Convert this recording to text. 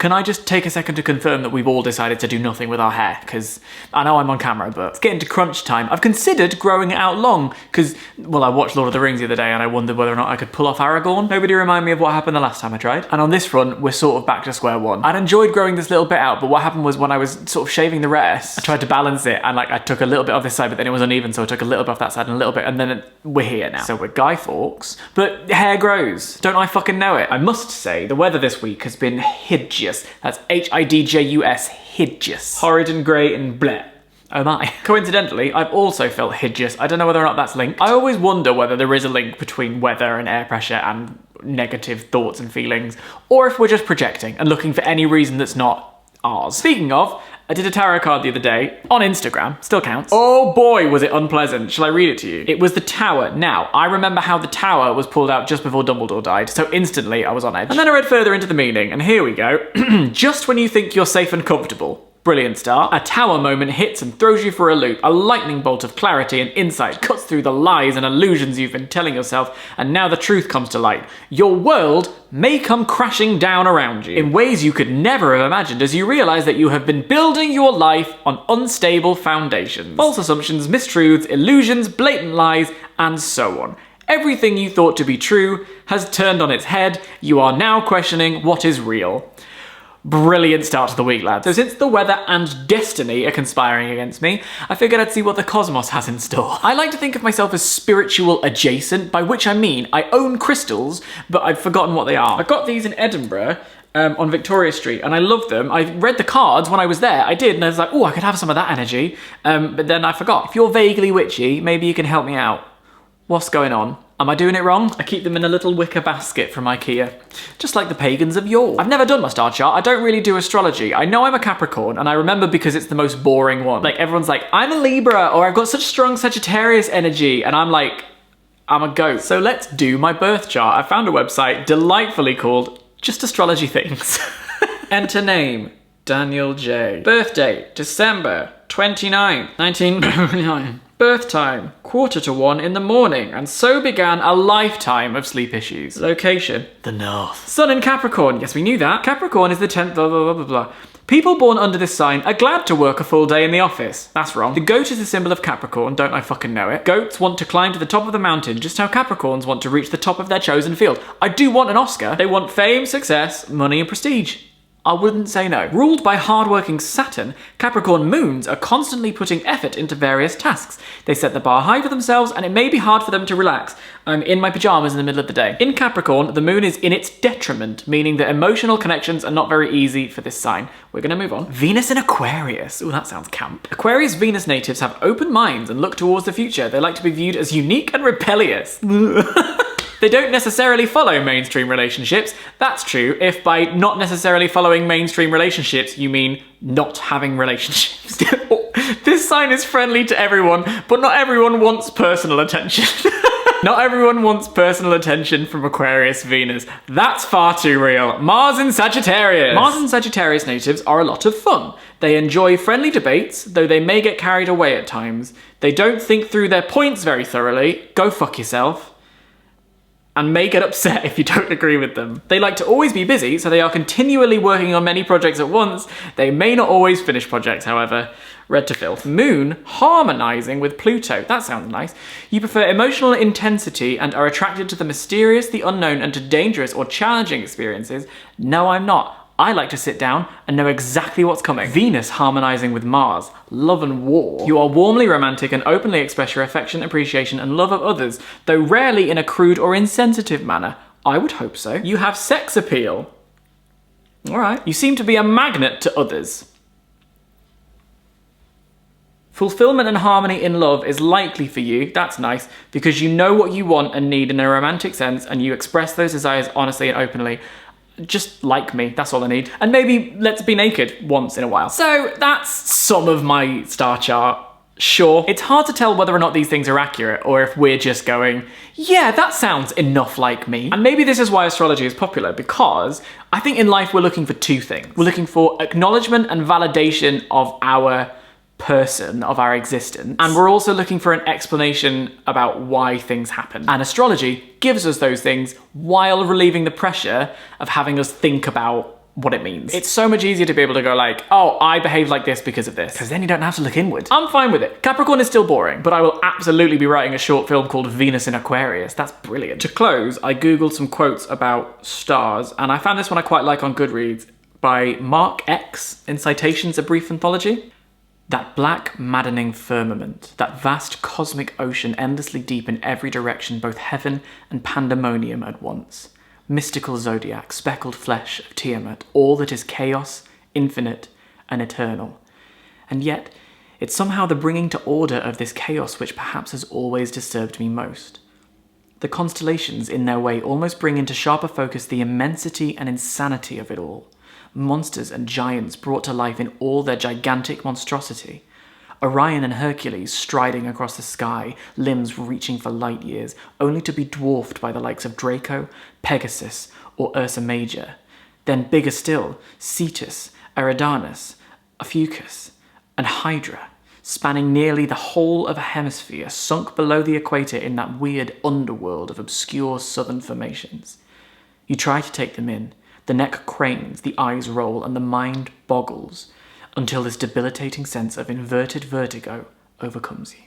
Can I just take a second to confirm that we've all decided to do nothing with our hair? Because I know I'm on camera, but it's getting to crunch time. I've considered growing it out long because, well, I watched Lord of the Rings the other day and I wondered whether or not I could pull off Aragorn. Nobody remind me of what happened the last time I tried. And on this front, we're sort of back to square one. I'd enjoyed growing this little bit out, but what happened was when I was sort of shaving the rest, I tried to balance it and I took a little bit off this side, but then it was uneven, so I took a little bit off that side and a little bit, and then we're here now. So we're Guy Fawkes, but hair grows. Don't I fucking know it? I must say, the weather this week has been hideous. That's Hidjus, hideous. Horrid and grey and bleh. Oh my. Coincidentally, I've also felt hideous. I don't know whether or not that's linked. I always wonder whether there is a link between weather and air pressure and negative thoughts and feelings, or if we're just projecting and looking for any reason that's not ours. Speaking of, I did a tarot card the other day on Instagram, still counts. Oh boy, was it unpleasant. Shall I read it to you? It was the Tower. Now, I remember how the Tower was pulled out just before Dumbledore died, so instantly I was on edge. And then I read further into the meaning, and here we go. Just when you think you're safe and comfortable. Brilliant start. A tower moment hits and throws you for a loop. A lightning bolt of clarity and insight cuts through the lies and illusions you've been telling yourself, and now the truth comes to light. Your world may come crashing down around you in ways you could never have imagined as you realize that you have been building your life on unstable foundations. False assumptions, mistruths, illusions, blatant lies, and so on. Everything you thought to be true has turned on its head. You are now questioning what is real. Brilliant start to the week, lads. So since the weather and destiny are conspiring against me, I figured I'd see what the cosmos has in store. I like to think of myself as spiritual adjacent, by which I mean I own crystals, but I've forgotten what they are. I got these in Edinburgh on Victoria Street, and I love them. I read the cards when I was there. I did, and I was like, oh, I could have some of that energy, but then I forgot. If you're vaguely witchy, maybe you can help me out. What's going on? Am I doing it wrong? I keep them in a little wicker basket from IKEA. Just like the pagans of yore. I've never done my star chart. I don't really do astrology. I know I'm a Capricorn, and I remember because it's the most boring one. Like, everyone's like, I'm a Libra, or I've got such strong Sagittarius energy, and I'm like, I'm a goat. So let's do my birth chart. I found a website delightfully called Just Astrology Things. Enter name, Daniel J. Birth date, December 29th, 1999. Birth time, 1:45 in the morning, and so began a lifetime of sleep issues. Location, the North. Sun in Capricorn, yes, we knew that. Capricorn is the 10th, blah, blah, blah, blah, blah. People born under this sign are glad to work a full day in the office. That's wrong. The goat is the symbol of Capricorn, don't I fucking know it. Goats want to climb to the top of the mountain, just how Capricorns want to reach the top of their chosen field. I do want an Oscar. They want fame, success, money, and prestige. I wouldn't say no. Ruled by hard-working Saturn, Capricorn moons are constantly putting effort into various tasks. They set the bar high for themselves, and it may be hard for them to relax. I'm in my pajamas in the middle of the day. In Capricorn, the moon is in its detriment, meaning that emotional connections are not very easy for this sign. We're gonna move on. Venus in Aquarius. Ooh, that sounds camp. Aquarius Venus natives have open minds and look towards the future. They like to be viewed as unique and rebellious. They don't necessarily follow mainstream relationships. That's true if by not necessarily following mainstream relationships, you mean not having relationships. This sign is friendly to everyone, but not everyone wants personal attention. Not everyone wants personal attention from Aquarius Venus. That's far too real. Mars in Sagittarius. Mars and Sagittarius natives are a lot of fun. They enjoy friendly debates, though they may get carried away at times. They don't think through their points very thoroughly. Go fuck yourself. And may get upset if you don't agree with them. They like to always be busy, so they are continually working on many projects at once. They may not always finish projects, however. Read to filth. Moon harmonizing with Pluto. That sounds nice. You prefer emotional intensity and are attracted to the mysterious, the unknown, and to dangerous or challenging experiences. No, I'm not. I like to sit down and know exactly what's coming. Venus harmonizing with Mars. Love and war. You are warmly romantic and openly express your affection, appreciation, and love of others, though rarely in a crude or insensitive manner. I would hope so. You have sex appeal. All right. You seem to be a magnet to others. Fulfillment and harmony in love is likely for you, that's nice, because you know what you want and need in a romantic sense, and you express those desires honestly and openly. Just like me, that's all I need. And maybe let's be naked once in a while. So that's some of my star chart. Sure, it's hard to tell whether or not these things are accurate, or if we're just going, yeah, that sounds enough like me. And maybe this is why astrology is popular, because I think in life we're looking for two things. We're looking for acknowledgement and validation of our person, of our existence, and we're also looking for an explanation about why things happen. And astrology gives us those things while relieving the pressure of having us think about what it means. It's so much easier to be able to go like, oh, I behave like this because of this, because then you don't have to look inward. I'm fine with it. Capricorn is still boring, but I will absolutely be writing a short film called Venus in Aquarius. That's brilliant. To close, I googled some quotes about stars, and I found this one I quite like on Goodreads by Mark X in Citations, a Brief Anthology. That black, maddening firmament, that vast cosmic ocean endlessly deep in every direction, both heaven and pandemonium at once. Mystical zodiac, speckled flesh of Tiamat, all that is chaos, infinite, and eternal. And yet, it's somehow the bringing to order of this chaos which perhaps has always disturbed me most. The constellations, in their way, almost bring into sharper focus the immensity and insanity of it all. Monsters and giants brought to life in all their gigantic monstrosity. Orion and Hercules striding across the sky, limbs reaching for light years, only to be dwarfed by the likes of Draco, Pegasus, or Ursa Major. Then bigger still, Cetus, Eridanus, Ophiuchus, and Hydra, spanning nearly the whole of a hemisphere, sunk below the equator in that weird underworld of obscure southern formations. You try to take them in. The neck cranes, the eyes roll, and the mind boggles, until this debilitating sense of inverted vertigo overcomes you.